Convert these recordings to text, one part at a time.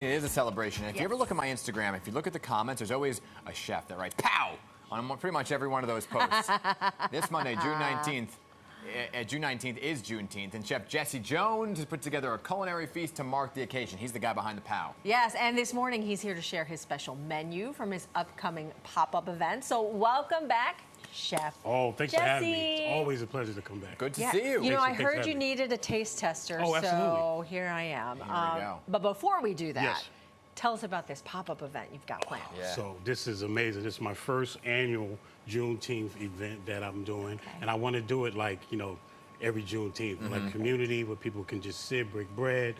It is a celebration. And if you ever look at my Instagram, if you look at the comments, there's always a chef that writes "pow" on pretty much every one of those posts. This Monday, June 19th, June 19th is Juneteenth, and Chef Jesse Jones has put together a culinary feast to mark the occasion. He's the guy behind the pow. Yes, and this morning he's here to share his special menu from his upcoming pop-up event. So welcome back, Chef thanks Jesse. for having me. It's always a pleasure to come back. Good to see you. You know, I heard you needed a taste tester, Oh, absolutely. so here I am. Here we go. But before we do that, Yes. tell us about this pop-up event you've got planned. Yeah. So this is amazing. This is my first annual Juneteenth event that I'm doing. And I want to do it like, you know, every Juneteenth, like community where people can just sit, break bread,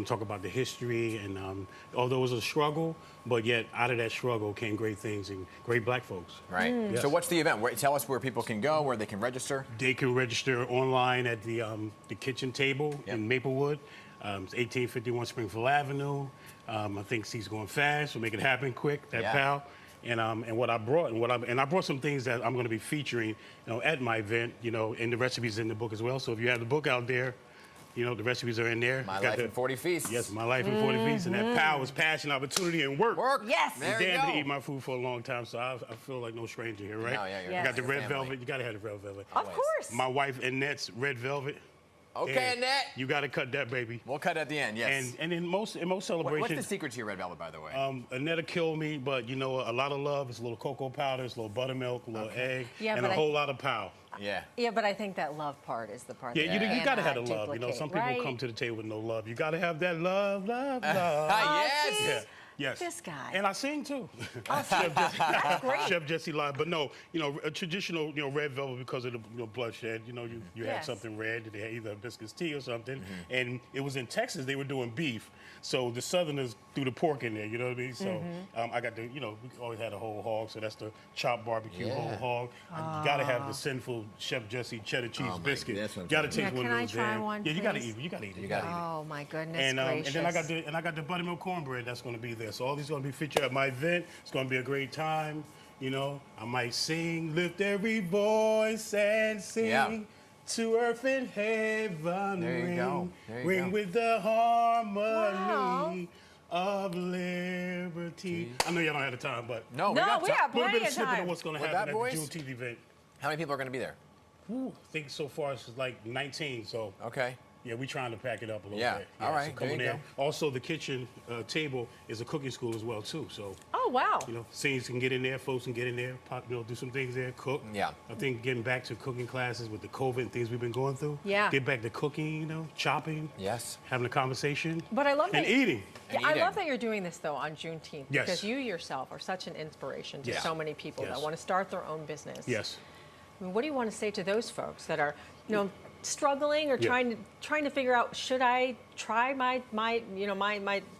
talk about the history. And although it was a struggle, but yet out of that struggle came great things and great black folks. Right. Yes. So what's the event? Tell us where people can go, where they can register. They can register online at the kitchen table in Maplewood. It's 1851 Springfield Avenue. I think he's going fast, so make it happen quick, that pal. And what I brought, and I brought some things that I'm going to be featuring, you know, at my event, you know, and the recipes in the book as well. So if you have the book out there, you know, the recipes are in there. My Life in 40 Feasts. Yes, My Life in 40 Feasts, and that pal is passion, opportunity, and work. Yes. There I'm you damned go. to eat my food for a long time, so I feel like no stranger here, right? No, yeah, you're Yes. I got the red family. velvet. You got to have the red velvet. Of course. My wife Annette's red velvet. Okay, And Annette. You got to cut that, baby. We'll cut at the end, yes. And in most celebrations, What's the secret to your red velvet, by the way? Annette kill me, but you know, a lot of love. It's a little cocoa powder, it's a little buttermilk, a little egg, Yeah, and but a whole lot of pow. Yeah. Yeah, but I think that love part is the part Yeah, that you got to have the cannot love. You know, some people duplicate, come to the table with no love. You got to have that love, love, love. Yes. see? Yeah. Yes. This guy. And I sing too. That's great. Chef Jesse live, but no, you know, a traditional, you know, red velvet because of the bloodshed. You know, you had Yes. something red. They had either hibiscus tea or something, and it was in Texas. They were doing beef, so the Southerners threw the pork in there. You know what I mean? So I got the, you know, we always had a whole hog, so that's the chopped barbecue whole hog. You got to have the sinful Chef Jesse cheddar cheese biscuit. that's what I'm Got to saying. take Yeah, one can of I those. try there. one, Yeah, you got to please? eat it. You got to eat it. You gotta eat it. Oh my goodness And gracious. then I got the buttermilk cornbread that's going to be there. So all these going to be featured at my event. It's going to be a great time. You know, I might sing, lift every voice and sing to earth and heaven. There you ring, go. There you ring go. with the harmony of liberty. I know y'all don't have the time, but No, No, got we time. have a little plenty bit of of snippet time. of what's going to With happen that, at boys? the Juneteenth event. How many people are going to be there? I think so far it's like 19. So. Okay. Yeah, we're trying to pack it up a little Yeah, bit. all right, So come there on you in. Also, the kitchen table is a cooking school as well, too. So, Oh wow. you know, seniors can get in there, folks can get in there, you know, do some things there, cook. Yeah. I think getting back to cooking classes with the COVID and things we've been going through. Yeah. Get back to cooking, you know, chopping. Yes. Having a conversation. But I love and that eating. And Yeah, I eating. love that you're doing this though on Juneteenth Yes. because you yourself are such an inspiration to Yes. so many people that Yes. want to start their own business. Yes. I mean, what do you want to say to those folks that are, you know, struggling or trying to figure out, should I try my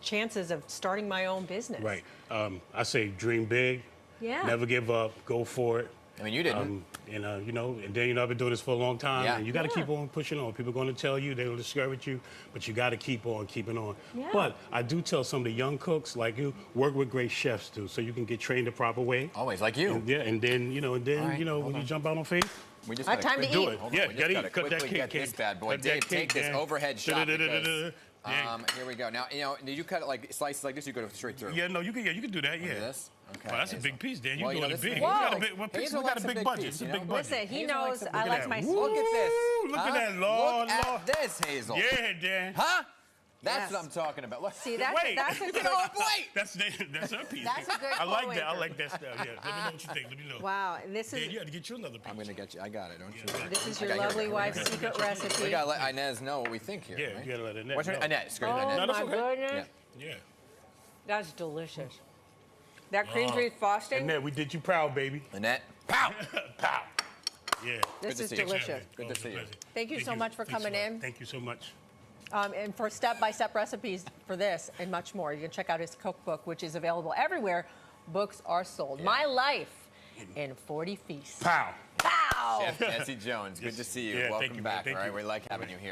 chances of starting my own business? Right. I say dream big. Yeah. Never give up. Go for it. I mean, you didn't. You know, and then, you know, I've been doing this for a long time. Yeah. And you got to Yeah. keep on pushing on. People are going to tell you, they'll discourage you, but you got to keep on keeping on. Yeah. But I do tell some of the young cooks like you, work with great chefs too, so you can get trained the proper way. Always, like you. And, yeah, and then, you know, All right, when hold you on. jump out on faith, We just All right, gotta time to quickly- eat. Hold on, Yeah, we gotta just eat. Cut that quickly cake, get this kid. bad boy. Cut that Dave, cake, take this Dan. overhead shot because, Yeah. here we go. Now, you know, did you cut it like slices like this? Or you go straight through. Yeah, no, you can do that. Look Yeah. at this. Okay. Well, that's a Hazel. big piece, Dan. You're Well, you know, doing it this- big. Hazel We got a likes- big, what piece? Hazel We got likes a big big budget. piece, It's a you big know? budget. Listen, he Hazel knows likes a I big like one. my Woo! Look at this. Look Huh? at that, Lord, Look Lord. at this, Hazel. Yeah, Dan. Huh? That's Yes. what I'm talking about. Look. See, that's Wait. that's a You good. know what? Wait. That's her piece. That's a good I like point. that. I like that stuff. Yeah. Let me know what you think. Let me know. Wow, and this Dan, is you had to get you another piece. I'm gonna get you. I got it. Don't you? this is I your got lovely here. wife's secret We recipe. gotta let Inez know what we think here. Yeah, right? you gotta let Annette What's her know. Annette? Excuse me, Oh Annette. No, that's my okay. goodness, Yeah. that's delicious. That cream cheese frosting. Annette, we did you proud, baby. Annette. Pow. Pow. Yeah. This to is see you. delicious. Good to see you. Thank you so much for Thanks coming a lot. in. Thank you so much. And for step-by-step recipes for this and much more, you can check out his cookbook, which is available everywhere books are sold. My Life in 40 Feasts. Pow. Pow! Chef Jesse Jones. Good to see you. Yeah, thank Welcome you, man. back. Thank All right, you. we like having you here.